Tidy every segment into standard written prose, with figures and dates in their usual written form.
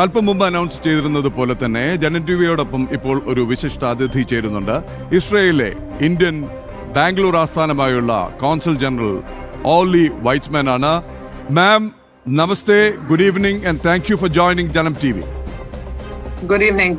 അല്പം മുമ്പ് അനൗൺസ് ചെയ്തിരുന്നത് പോലെ തന്നെ ജനം ടിവിയോടൊപ്പം ഇപ്പോൾ ഒരു വിശിഷ്ട അതിഥി ചേരുന്നുണ്ട്. ഇസ്രയേലിലെ ഇന്ത്യൻ ബാംഗ്ലൂർ ആസ്ഥാനമായുള്ള കോൺസൽ ജനറൽ ഓർലി വൈറ്റ്സ്മാൻ ആണ്. Ma'am, namaste, good evening and thank you for joining Janamtv. Good evening.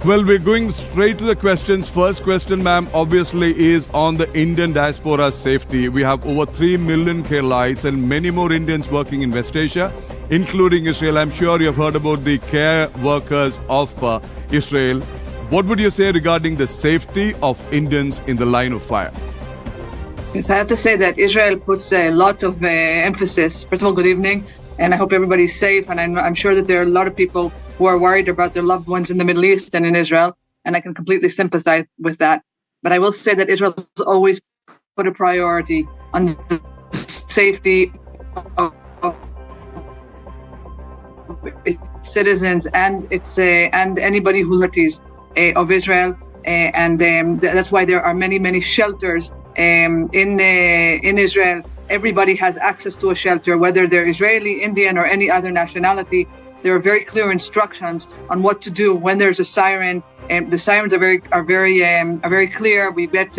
Well, we're going straight to the questions. First question, ma'am, obviously is on the Indian diaspora safety. We have over 3 million Keralites and many more Indians working in West Asia, including Israel. I'm sure you've heard about the care workers of Israel. What would you say regarding the safety of Indians in the line of fire? Yes, I have to say that Israel puts a lot of emphasis. First of all, good evening, and I hope everybody's safe. And I'm sure that there are a lot of people who are worried about their loved ones in the Middle East and in Israel, and I can completely sympathize with that. But I will say that Israel has always put a priority on the safety of its citizens and anybody who liberties of Israel, and that's why there are many shelters in Israel. Everybody has access to a shelter, whether they're Israeli, Indian, or any other nationality. There are very clear instructions on what to do when there's a siren. The sirens are very clear. We get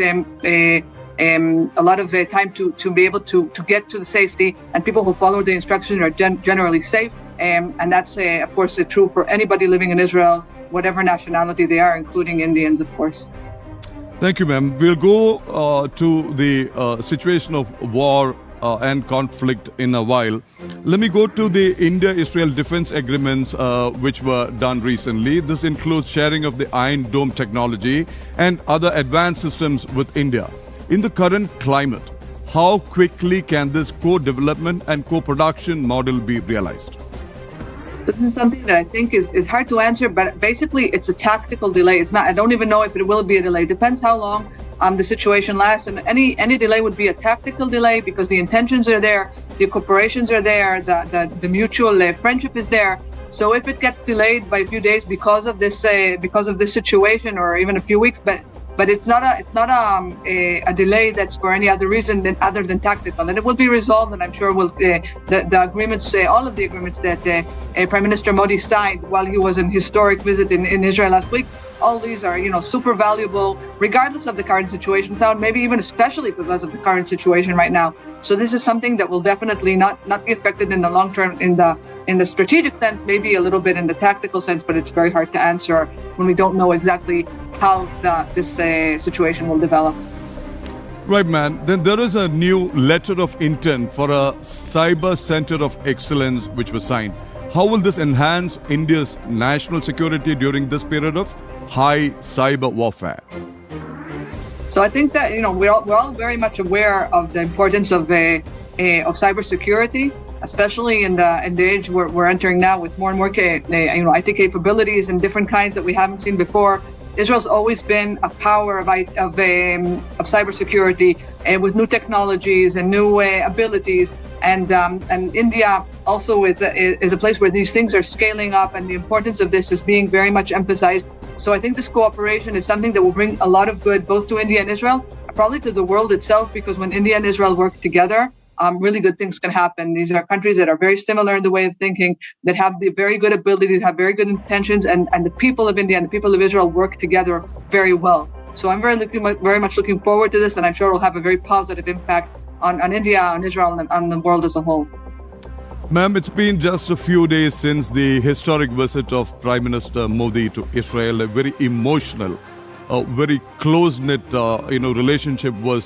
a lot of time to be able to get to the safety, and people who follow the instructions are generally safe. And that's of course true for anybody living in Israel, whatever nationality they are, including Indians, of course. Thank you, ma'am. We'll go to the situation of war and conflict in a while. Let me go to the India-Israel defense agreements which were done recently. This includes sharing of the Iron Dome technology and other advanced systems with India. In the current climate, how quickly can this co-development and co-production model be realized? This is something that I think is hard to answer, but basically it's a tactical delay. It's not. I don't even know if it will be a delay. It depends how long the situation lasts, and any delay would be a tactical delay because the intentions are there, the corporations are there, the mutual friendship is there. So if it gets delayed by a few days because of this situation, or even a few weeks, but it's not a delay that's for any other reason other than tactical, and it will be resolved. And I'm sure the agreements, all of the agreements that Prime Minister Modi signed while he was on historic visit in Israel last week, all these are super valuable, regardless of the current situation. Now, maybe even especially because of the current situation right now. So this is something that will definitely not be affected in the long term in the strategic sense, maybe a little bit in the tactical sense, but it's very hard to answer when we don't know exactly how this situation will develop. Right, man. Then there is a new letter of intent for a cyber center of excellence which was signed. How will this enhance India's national security during this period of high cyber warfare? So I think that we're all very much aware of the importance of cybersecurity, especially in the age we're entering now with more and more IT capabilities and different kinds that we haven't seen before. Israel's always been a power of cybersecurity with new technologies and new abilities, and India also is a place where these things are scaling up, and the importance of this is being very much emphasized. So I think this cooperation is something that will bring a lot of good both to India and Israel, probably to the world itself, because when India and Israel work together, really good things can happen. These are countries that are very similar in the way of thinking, that have the very good ability, that have very good intentions, and the people of India and the people of Israel work together very well. So I'm very much looking forward to this, and I'm sure it will have a very positive impact on India, on Israel, and on the world as a whole. Ma'am, it's been just a few days since the historic visit of Prime Minister Modi to Israel. A very emotional, very close-knit, relationship was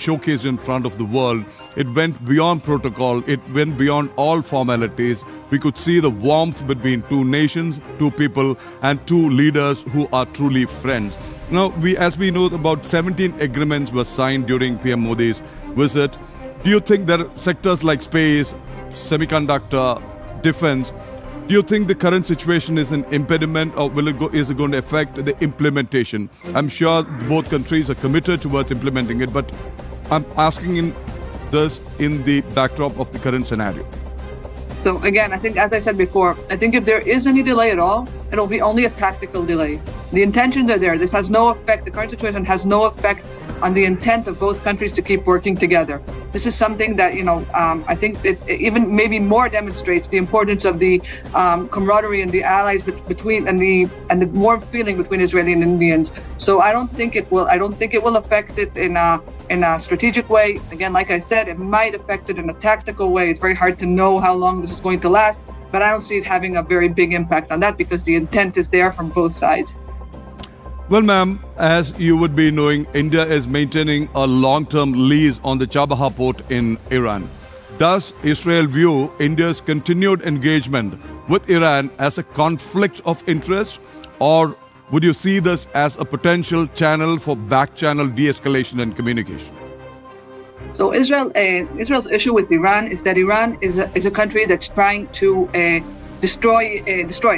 showcased in front of the world. It went beyond protocol. It went beyond all formalities. We could see the warmth between two nations, two people, and two leaders who are truly friends. Now, as we know, about 17 agreements were signed during PM Modi's visit. Do you think that sectors like space, semiconductor, defense, do you think the current situation is an impediment, or is it going to affect the implementation? I'm sure both countries are committed towards implementing it, but I'm asking this in the backdrop of the current scenario. So again, I think, as I said before, I think if there is any delay at all, it'll be only a tactical delay. The intentions are there. This has no effect. The current situation has no effect on the intent of both countries to keep working together. This is something that, I think it even maybe more demonstrates the importance of the camaraderie and the allies between and the warm feeling between Israeli and Indians. So I don't think it will affect it in a strategic way. Again, like I said, it might affect it in a tactical way. It's very hard to know how long this is going to last, but I don't see it having a very big impact on that because the intent is there from both sides. Well, ma'am, as you would be knowing, India is maintaining a long-term lease on the Chabahar port in Iran. Does Israel view India's continued engagement with Iran as a conflict of interest, or would you see this as a potential channel for back-channel de-escalation and communication? So Israel's issue with Iran is that Iran is a country that's trying to destroy.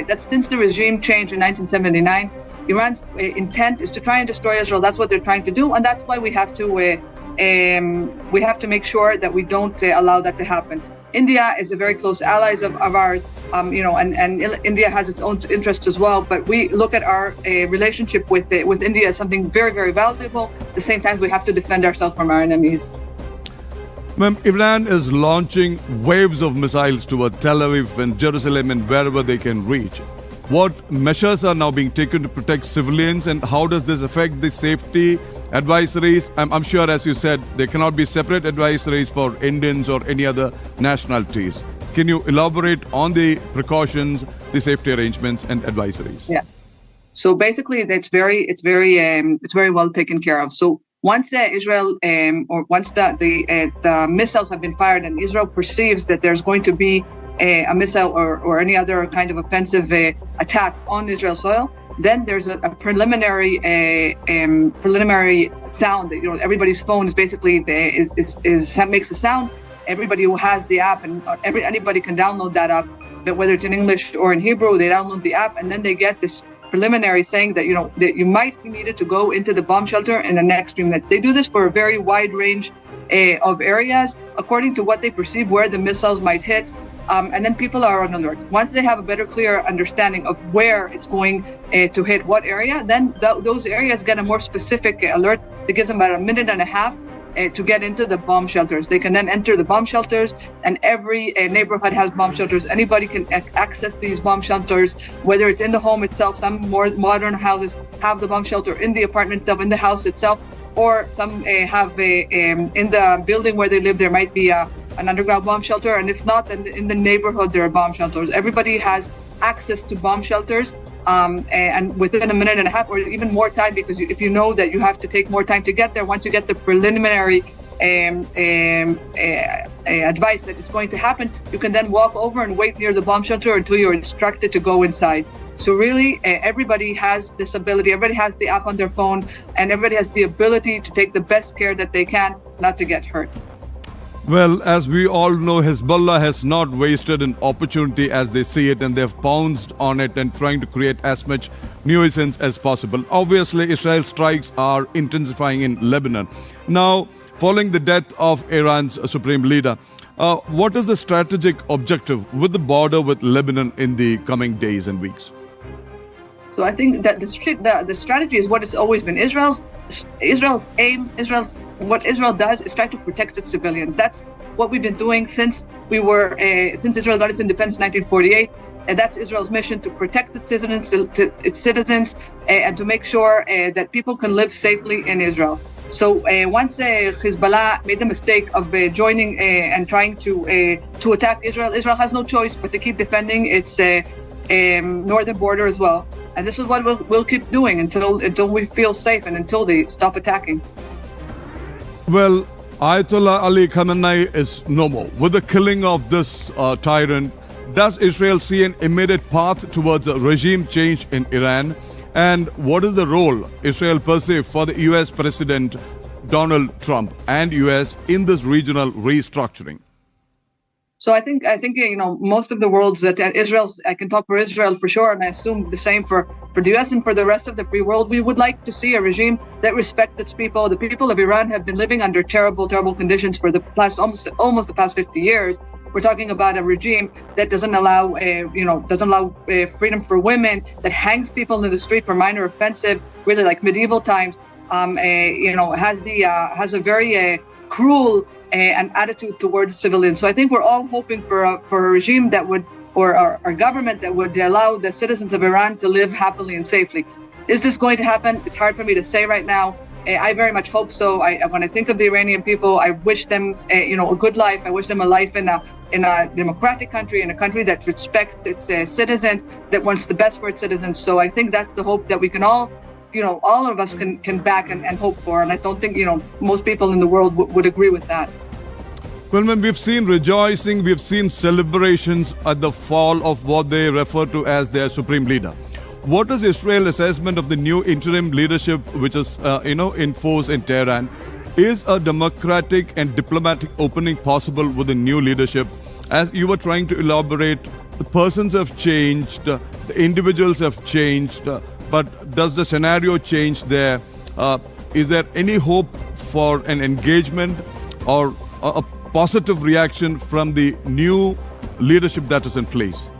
That's since the regime change in 1979. Iran's intent is to try and destroy Israel. That's what they're trying to do, and that's why we have to make sure that we don't allow that to happen. India is a very close ally of ours, and India has its own interests as well. But we look at our relationship with India as something very, very valuable. At the same time, we have to defend ourselves from our enemies. Ma'am, Iran is launching waves of missiles toward Tel Aviv and Jerusalem and wherever they can reach. What measures are now being taken to protect civilians, and how does this affect the safety advisories? I'm sure, as you said, there cannot be separate advisories for Indians or any other nationalities. Can you elaborate on the precautions, the safety arrangements and advisories? Yeah. So basically, it's very well taken care of. So once Israel or once the missiles have been fired and Israel perceives that there's going to be a missile or any other kind of offensive attack on Israel soil, then there's a preliminary sound that everybody's phone is basically makes a sound. Everybody who has the app and anybody can download that app. But whether it's in English or in Hebrew, they download the app and then they get this preliminary saying that that you might be needed to go into the bomb shelter in the next few minutes. They do this for a very wide range of areas according to what they perceive where the missiles might hit. And then people are on alert. Once they have a better, clear understanding of where it's going to hit what area, then those areas get a more specific alert that gives them about a minute and a half to get into the bomb shelters. They can then enter the bomb shelters, and every neighborhood has bomb shelters. Anybody can access these bomb shelters, whether it's in the home itself. Some more modern houses have the bomb shelter in the apartment itself, in the house itself, or some have in the building where they live, there might be an underground bomb shelter, and if not, then in the neighborhood there are bomb shelters. Everybody has access to bomb shelters, and within a minute and a half, or even more time, because if you know that you have to take more time to get there, once you get the preliminary advice that it's going to happen, you can then walk over and wait near the bomb shelter until you're instructed to go inside. So really, everybody has this ability, everybody has the app on their phone, and everybody has the ability to take the best care that they can not to get hurt. Well, as we all know, Hezbollah has not wasted an opportunity as they see it, and they've pounced on it and trying to create as much nuisance as possible. Obviously, Israel's strikes are intensifying in Lebanon. Now, following the death of Iran's supreme leader, what is the strategic objective with the border with Lebanon in the coming days and weeks? So I think that the strategy is what it's always been. Israel's aim, what Israel does is try to protect its civilians. That's what we've been doing since Israel got its independence in 1948. And that's Israel's mission, to protect its citizens, and to make sure that people can live safely in Israel. So once Hezbollah made the mistake of joining and trying to attack Israel, Israel has no choice but to keep defending its northern border as well. And this is what we'll keep doing until we feel safe and until they stop attacking. Well, Ayatollah Ali Khamenei is no more. With the killing of this tyrant, does Israel see an immediate path towards a regime change in Iran? And what is the role Israel perceives for the US President Donald Trump and US in this regional restructuring? So I think most of the world's that I can talk for Israel for sure, and I assume the same for the US and for the rest of the free world. We would like to see a regime that respects its people. The people of Iran have been living under terrible, terrible conditions for the past almost the past 50 years. We're talking about a regime that doesn't allow, freedom for women, that hangs people in the street for minor offensive, really like medieval times. Has a very cruel an attitude towards civilians. So I think we're all hoping for a regime that would, or a government that would allow the citizens of Iran to live happily and safely. Is this going to happen? It's hard for me to say right now. I very much hope so. When I think of the Iranian people, I wish them, a good life. I wish them a life in a democratic country, in a country that respects its citizens, that wants the best for its citizens. So I think that's the hope that we can all of us can back and hope for. And I don't think, most people in the world would agree with that. Well, when we've seen rejoicing, we've seen celebrations at the fall of what they refer to as their supreme leader. What is Israel's assessment of the new interim leadership which is, in force in Tehran? Is a democratic and diplomatic opening possible with the new leadership? As you were trying to elaborate, the persons have changed, the individuals have changed, but does the scenario change there? Is there any hope for an engagement or a positive reaction from the new leadership that is in place?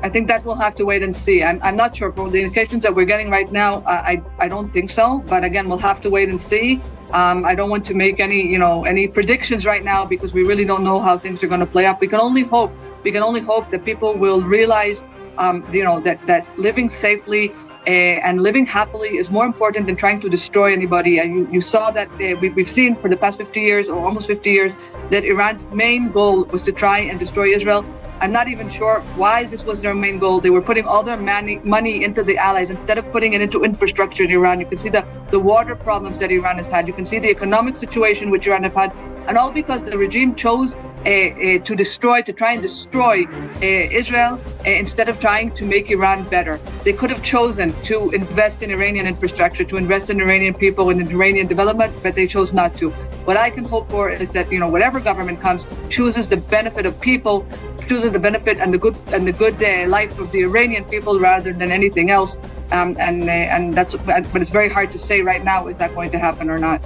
I think that we'll have to wait and see. I'm not sure. For the indications that we're getting right now, I don't think so. But again, we'll have to wait and see. I don't want to make any predictions right now because we really don't know how things are going to play out. We can only hope that people will realize, that living safely and living happily is more important than trying to destroy anybody. And you saw that we've seen for the past 50 years or almost 50 years that Iran's main goal was to try and destroy Israel. I'm not even sure why this was their main goal. They were putting all their money into the allies instead of putting it into infrastructure in Iran. You can see the water problems that Iran has had. You can see the economic situation which Iran have had. And all because the regime chose to try and destroy Israel instead of trying to make Iran better. They could have chosen to invest in Iranian infrastructure, to invest in Iranian people and in Iranian development, but they chose not to. What I can hope for is that whatever government comes chooses the benefit of people, chooses the benefit and the good life of the Iranian people rather than anything else. And that's, but it's very hard to say right now, is that going to happen or not?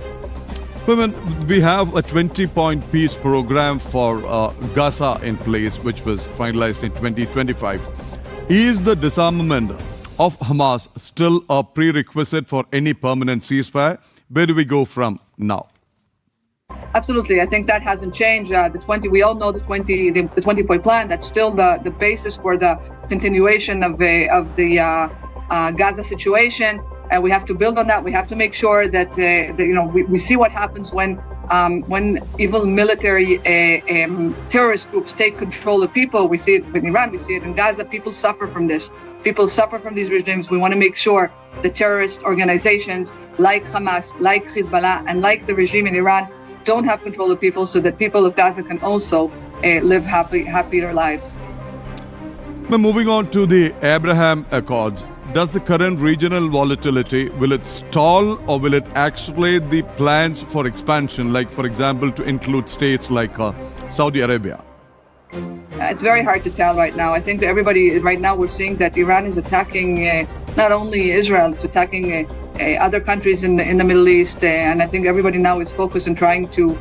Well, we have a 20-point peace program for Gaza in place, which was finalized in 2025. Is the disarmament of Hamas still a prerequisite for any permanent ceasefire? Where do we go from now? Absolutely. I think that hasn't changed. We all know the 20-point plan. That's still the basis for the continuation of the Gaza situation. And we have to build on that. We have to make sure that we see what happens when evil military terrorist groups take control of people. We see it in Iran. We see it in Gaza. People suffer from this. People suffer from these regimes. We want to make sure the terrorist organizations like Hamas, like Hezbollah, and like the regime in Iran don't have control of people, so that people of Gaza can also live happier lives. Now, moving on to the Abraham Accords. Does the current regional volatility, will it stall or will it accelerate the plans for expansion, like, for example, to include states like Saudi Arabia? It's very hard to tell right now. I think that everybody, right now we're seeing that Iran is attacking not only Israel, it's attacking other countries in the Middle East. And I think everybody now is focused on trying to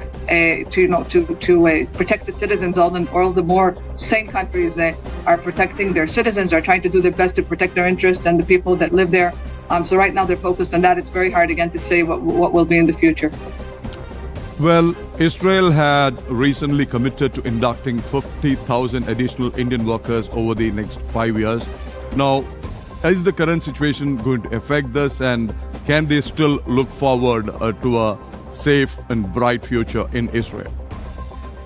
protect its citizens. All the more sane countries are protecting their citizens, are trying to do their best to protect their interests and the people that live there. So right now they're focused on that. It's very hard again to say what will be in the future. Well, Israel had recently committed to inducting 50,000 additional Indian workers over the next 5 years. Now, is the current situation going to affect this, and can they still look forward to a safe and bright future in Israel?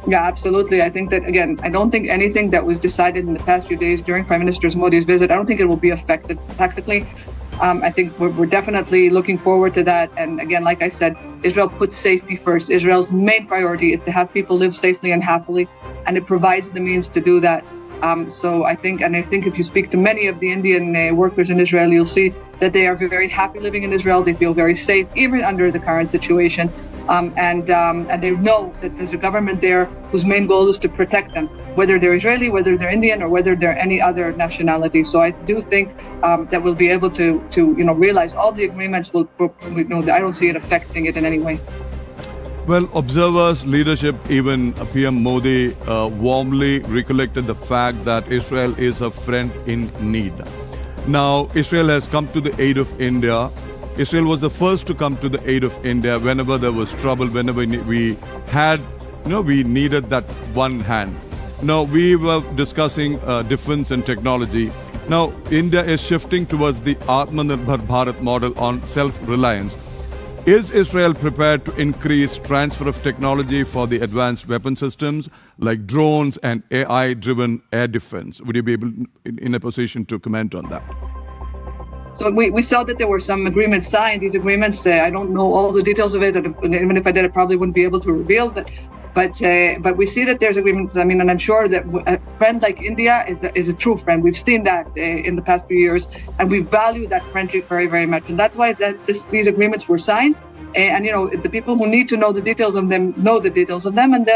Yeah, absolutely. I think that, again, I don't think anything that was decided in the past few days during Prime Minister Modi's visit, I don't think it will be affected tactically. I think we're definitely looking forward to that. And again, like I said, Israel puts safety first. Israel's main priority is to have people live safely and happily, and it provides the means to do that. So I think if you speak to many of the Indian workers in Israel, you'll see that they are very happy living in Israel. They feel very safe, even under the current situation. And they know that there's a government there whose main goal is to protect them, whether they're Israeli, whether they're Indian, or whether they're any other nationality. So I do think that we'll be able to realize all the agreements. I don't see it affecting it in any way. Well, observers, leadership, even PM Modi warmly recollected the fact that Israel is a friend in need. Now, Israel has come to the aid of India. Israel was the first to come to the aid of India whenever there was trouble, whenever we had, we needed that one hand. Now, we were discussing defense and technology. Now, India is shifting towards the Atmanirbhar Bharat model on self-reliance. Is Israel prepared to increase transfer of technology for the advanced weapon systems like drones and AI-driven air defense? Would you be able in a position to comment on that? So we saw that there were some agreements signed. These agreements, I don't know all the details of it, and even if I did, I probably wouldn't be able to reveal that. But we see that there's agreements. I mean, and I'm sure that a friend like India is a true friend. We've seen that in the past few years, and we value that friendship very, very much. And that's why these agreements were signed. And the people who need to know the details of them know the details of them, and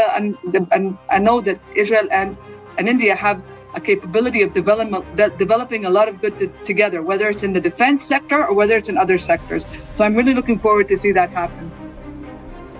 I know that Israel and India have a capability of developing a lot of good together, whether it's in the defense sector or whether it's in other sectors. So I'm really looking forward to see that happen.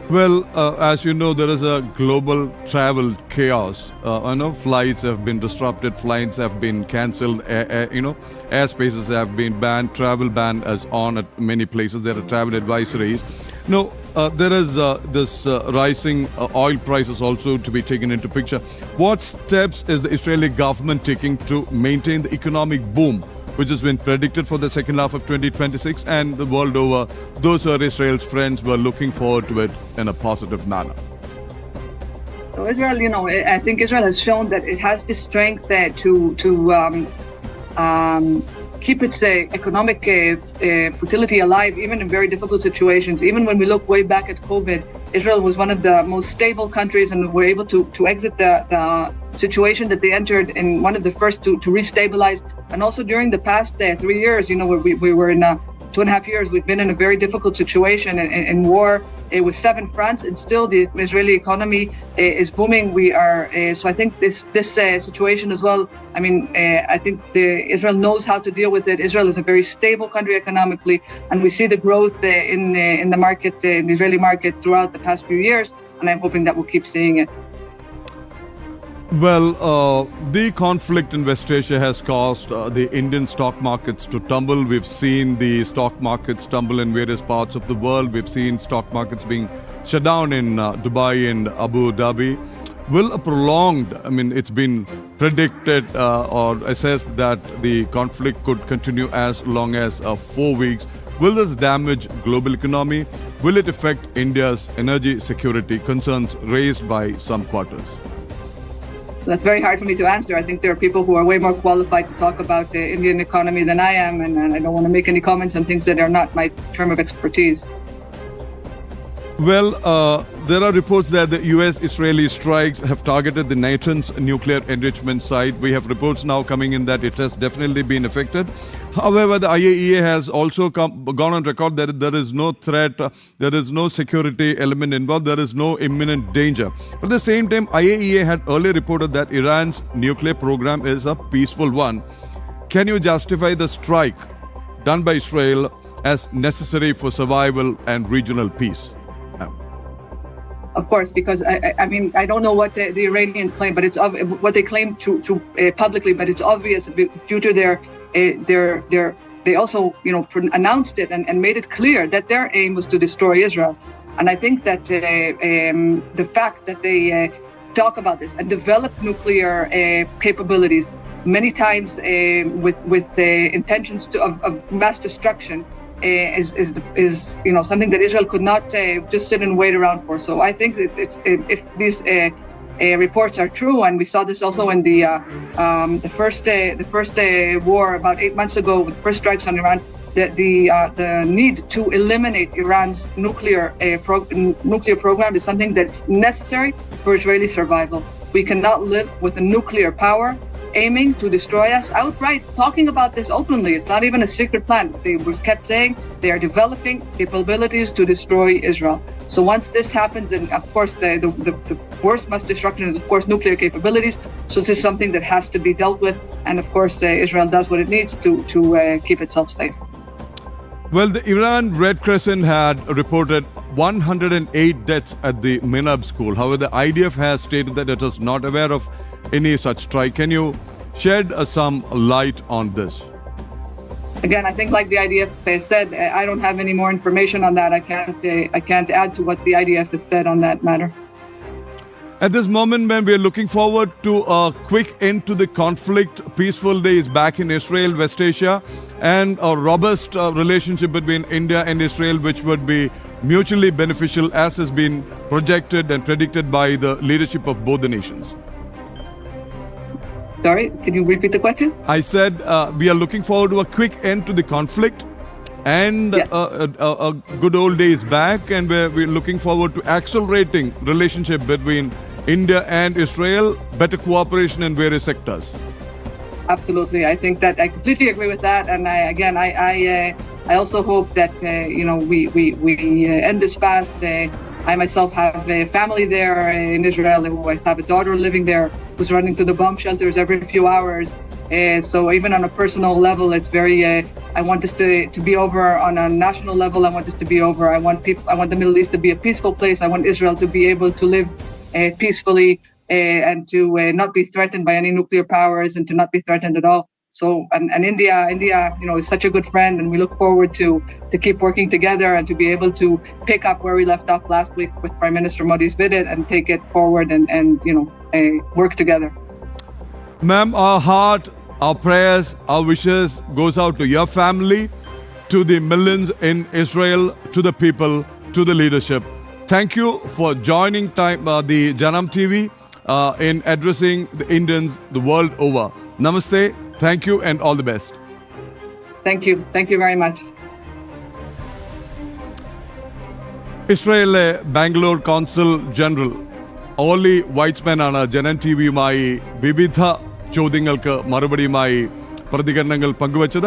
Well, as you know, there is a global travel chaos. I know flights have been disrupted, flights have been cancelled, airspaces have been banned, travel ban is on at many places. There are travel advisories. No, there is this rising oil prices also to be taken into picture. What steps is the Israeli government taking to maintain the economic boom, which has been predicted for the second half of 2026, and the world over, those who are Israel's friends were looking forward to it in a positive manner? So Israel, I think Israel has shown that it has the strength there to keep its economic fertility alive, even in very difficult situations. Even when we look way back at COVID, Israel was one of the most stable countries, and were able to exit the situation that they entered, in one of the first to restabilize. And also during the past 3 years, where we were in 2.5 years, we've been in a very difficult situation in war with 7 fronts, and still the Israeli economy is booming. We are so I think this situation as well. I mean, I think Israel knows how to deal with it. Israel is a very stable country economically, and we see the growth in the market, in the Israeli market, throughout the past few years, and I'm hoping that we'll keep seeing it. Well, the conflict in West Asia has caused the Indian stock markets to tumble. We've seen the stock markets tumble in various parts of the world. We've seen stock markets being shut down in Dubai and Abu Dhabi. Will a prolonged, it's been predicted or assessed that the conflict could continue as long as 4 weeks. Will this damage global economy? Will it affect India's energy security? Concerns raised by some quarters. That's very hard for me to answer. I think there are people who are way more qualified to talk about the Indian economy than I am, and I don't want to make any comments on things that are not my term of expertise. Well, there are reports that the US-Israeli strikes have targeted the Natanz nuclear enrichment site. We have reports now coming in that it has definitely been affected. However, the IAEA has also gone on record that there is no threat, there is no security element involved, there is no imminent danger. But at the same time, IAEA had earlier reported that Iran's nuclear program is a peaceful one. Can you justify the strike done by Israel as necessary for survival and regional peace? Of course, because I don't know what the Iranians claim, but it's what they claim to publicly. But it's obvious due to they also announced it and made it clear that their aim was to destroy Israel. And I think that the fact that they talk about this and develop nuclear capabilities many times with the intentions of mass destruction. Is something that Israel could not just sit and wait around for. So I think that if these reports are true, and we saw this also in the first war about 8 months ago with first strikes on Iran, the need to eliminate Iran's nuclear program is something that's necessary for Israeli survival. We cannot live with a nuclear power aiming to destroy us outright, talking about this openly. It's not even a secret plan. They kept saying they are developing capabilities to destroy Israel. So once this happens, and of course the worst mass destruction is of course nuclear capabilities. So this is something that has to be dealt with, and of course Israel does what it needs to keep itself safe. Well, the Iran Red Crescent had reported 108 deaths at the Minab school. However, the IDF has stated that it is not aware of any such strike. Can you shed some light on this? Again, I think like the IDF said, I don't have any more information on that. I can't add to what the IDF has said on that matter. At this moment, when we are looking forward to a quick end to the conflict, peaceful days back in Israel, West Asia, and a robust relationship between India and Israel, which would be mutually beneficial, as has been projected and predicted by the leadership of both the nations. Sorry, can you repeat the question? I said we are looking forward to a quick end to the conflict and a good old days back, and we're looking forward to accelerating relationship between India and Israel, better cooperation in various sectors. Absolutely. I think that I completely agree with that. And I also hope that, we end this fast. I myself have a family there in Israel. I have a daughter living there who's running to the bomb shelters every few hours. So even on a personal level, it's very, I want this to be over. On a national level, I want this to be over. I want the Middle East to be a peaceful place. I want Israel to be able to live peacefully and to not be threatened by any nuclear powers and to not be threatened at all. So, and India, is such a good friend, and we look forward to keep working together and to be able to pick up where we left off last week with Prime Minister Modi's visit and take it forward and work together. Ma'am, our heart, our prayers, our wishes goes out to your family, to the millions in Israel, to the people, to the leadership. Thank you for joining the Janamtv in addressing the Indians the world over. Namaste, thank you, and all the best. Thank you. Thank you very much. ഇസ്രയേലിലെ Bangalore consul general Orly Weitzman ആണ് Janam T വിയുമായി വിവിധ ചോദ്യങ്ങൾക്ക് മറുപടിയുമായി പ്രതികരണങ്ങൾ പങ്കുവച്ചത്.